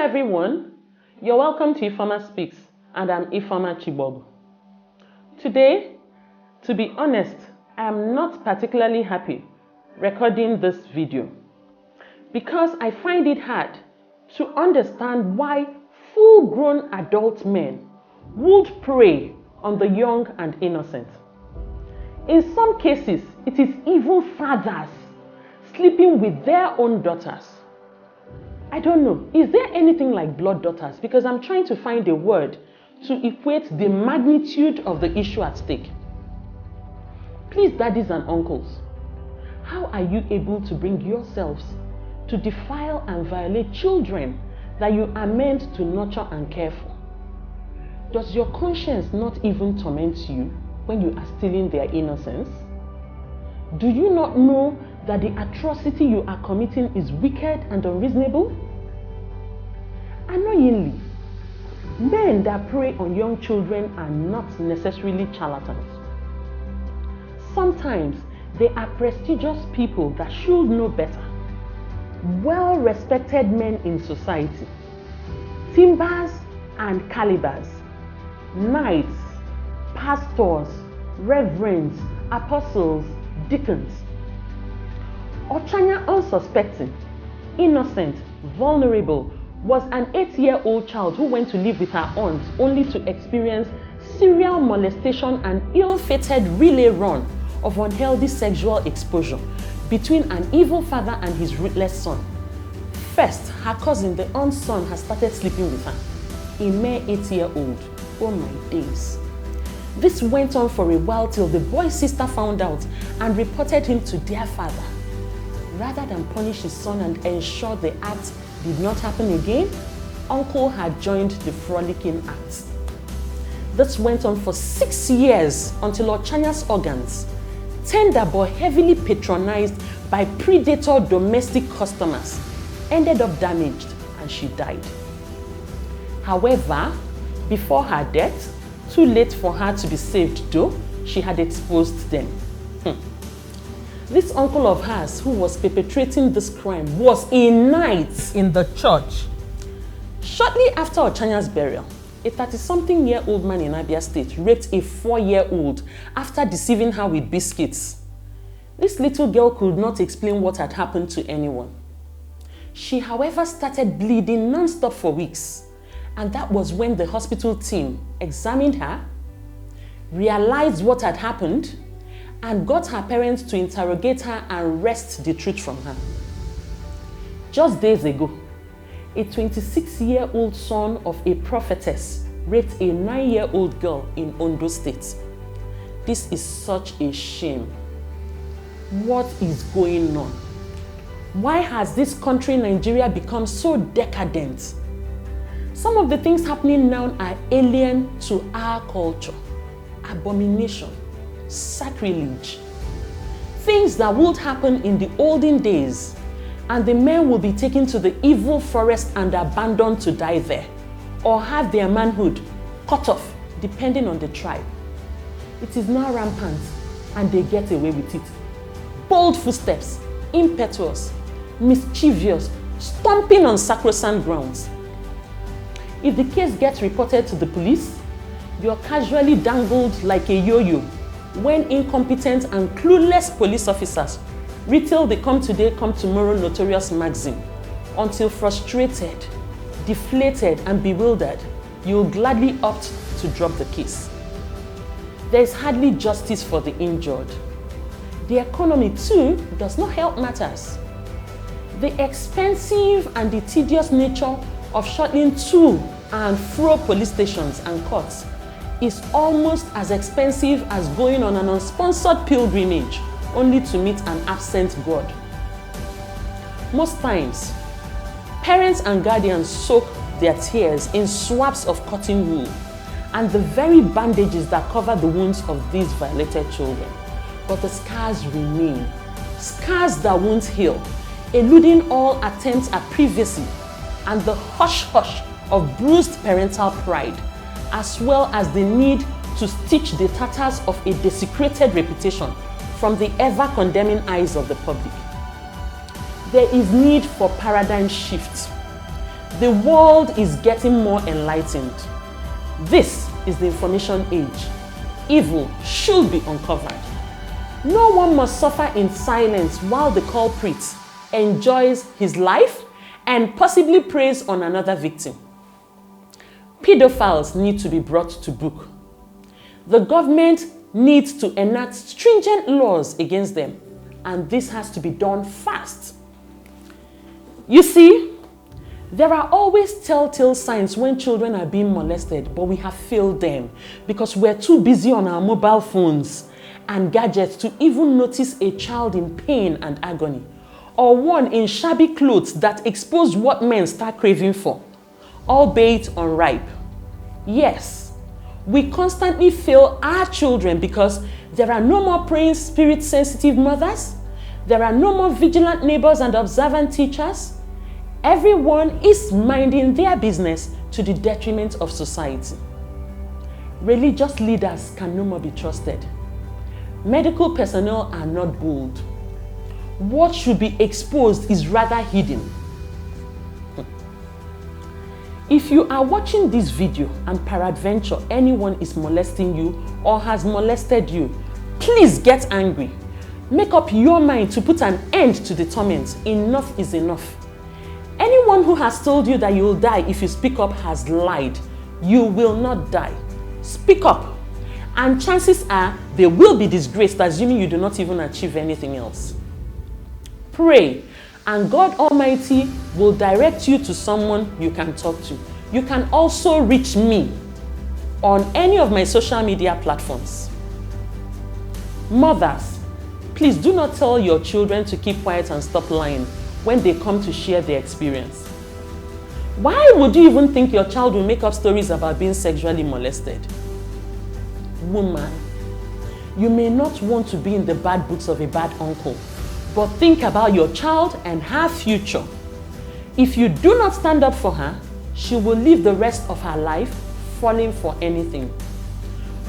everyone, you're welcome to IfeomaSpeaks and I'm Ifeoma Chigbogwu. Today, to be honest, I am not particularly happy recording this video because I find it hard to understand why full-grown adult men would prey on the young and innocent. In some cases, it is even fathers sleeping with their own daughters. I don't know, is there anything like blood daughters? Because I'm trying to find a word to equate the magnitude of the issue at stake. Please, daddies and uncles, how are you able to bring yourselves to defile and violate children that you are meant to nurture and care for? Does your conscience not even torment you when you are stealing their innocence? Do you not know that the atrocity you are committing is wicked and unreasonable? Annoyingly, men that prey on young children are not necessarily charlatans. Sometimes they are prestigious people that should know better, well-respected men in society, timbers and calibers, knights, pastors, reverends, apostles, deacons. Ochanya, unsuspecting, innocent, vulnerable, was an 8-year-old child who went to live with her aunt only to experience serial molestation and ill-fated relay run of unhealthy sexual exposure between an evil father and his ruthless son. First, her cousin, the aunt's son, has started sleeping with her, a mere 8-year-old. Oh my days. This went on for a while till the boy's sister found out and reported him to their father. Rather than punish his son and ensure the act did not happen again, uncle had joined the frolicking act. This went on for 6 years until Ochanya's organs, tender but heavily patronized by predator domestic customers, ended up damaged and she died. However, before her death, too late for her to be saved though, she had exposed them. This uncle of hers who was perpetrating this crime was a knight in the church. Shortly after Ochanya's burial, a 30-something-year-old man in Abia State raped a 4-year-old after deceiving her with biscuits. This little girl could not explain what had happened to anyone. She, however, started bleeding non-stop for weeks, and that was when the hospital team examined her, realized what had happened, and got her parents to interrogate her and wrest the truth from her. Just days ago, a 26-year-old son of a prophetess raped a 9-year-old girl in Ondo State. This is such a shame. What is going on? Why has this country, Nigeria, become so decadent? Some of the things happening now are alien to our culture. Abomination, sacrilege. Things that would happen in the olden days, and the men will be taken to the evil forest and abandoned to die there, or have their manhood cut off, depending on the tribe. It is now rampant, and they get away with it. Bold footsteps, impetuous, mischievous, stomping on sacrosanct grounds. If the case gets reported to the police, you're casually dangled like a yo-yo when incompetent and clueless police officers retail the come today, come tomorrow notorious maxim until frustrated, deflated and bewildered, you'll gladly opt to drop the case. There is hardly justice for the injured. The economy too does not help matters. The expensive and the tedious nature of shuttling to and fro police stations and courts is almost as expensive as going on an unsponsored pilgrimage only to meet an absent God. Most times, parents and guardians soak their tears in swabs of cotton wool and the very bandages that cover the wounds of these violated children. But the scars remain, scars that won't heal, eluding all attempts at privacy and the hush-hush of bruised parental pride, as well as the need to stitch the tatters of a desecrated reputation from the ever-condemning eyes of the public. There is need for paradigm shift. The world is getting more enlightened. This is the information age. Evil should be uncovered. No one must suffer in silence while the culprit enjoys his life and possibly preys on another victim. Pedophiles need to be brought to book. The government needs to enact stringent laws against them, and this has to be done fast. You see, there are always telltale signs when children are being molested, but we have failed them because we're too busy on our mobile phones and gadgets to even notice a child in pain and agony, or one in shabby clothes that expose what men start craving for, albeit unripe. Yes, we constantly fail our children because there are no more praying spirit-sensitive mothers, there are no more vigilant neighbors and observant teachers. Everyone is minding their business to the detriment of society. Religious leaders can no more be trusted. Medical personnel are not bold. What should be exposed is rather hidden. If you are watching this video and peradventure anyone is molesting you or has molested you, please get angry. Make up your mind to put an end to the torment. Enough is enough. Anyone who has told you that you will die if you speak up has lied. You will not die. Speak up. And chances are they will be disgraced, assuming you do not even achieve anything else. Pray, and God Almighty will direct you to someone you can talk to. You can also reach me on any of my social media platforms. Mothers, please do not tell your children to keep quiet and stop lying when they come to share their experience. Why would you even think your child will make up stories about being sexually molested? Woman, you may not want to be in the bad books of a bad uncle, but think about your child and her future. If you do not stand up for her, she will live the rest of her life falling for anything.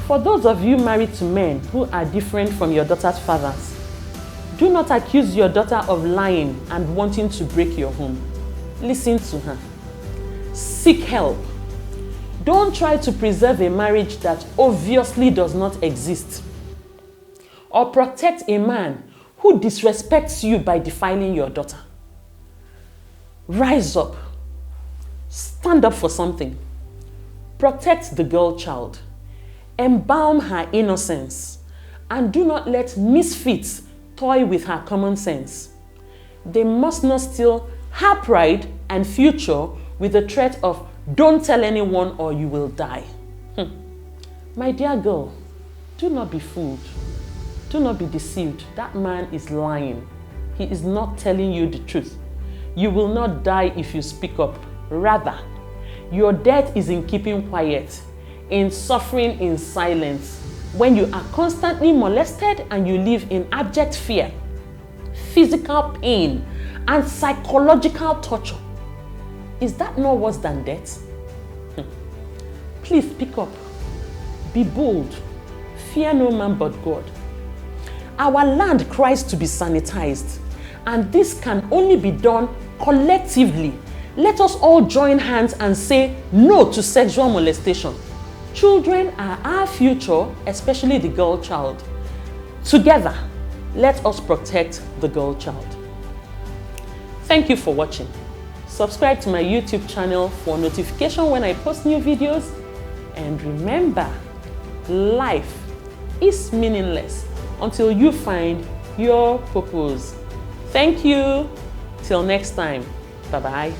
For those of you married to men who are different from your daughter's fathers, do not accuse your daughter of lying and wanting to break your home. Listen to her. Seek help. Don't try to preserve a marriage that obviously does not exist, or protect a man who disrespects you by defiling your daughter. Rise up. Stand up for something. Protect the girl child. Embalm her innocence. And do not let misfits toy with her common sense. They must not steal her pride and future with the threat of "don't tell anyone or you will die." My dear girl, do not be fooled. Do not be deceived. That man is lying. He is not telling you the truth. You will not die if you speak up. Rather, your death is in keeping quiet, in suffering in silence, when you are constantly molested and you live in abject fear, physical pain, and psychological torture. Is that not worse than death? Please speak up. Be bold. Fear no man but God. Our land cries to be sanitized, and this can only be done collectively. Let us all join hands and say no to sexual molestation. Children are our future, especially the girl child. Together, let us protect the girl child. Thank you for watching. Subscribe to my YouTube channel for notification when I post new videos. And remember, life is meaningless until you find your purpose. Thank you. Till next time. Bye-bye.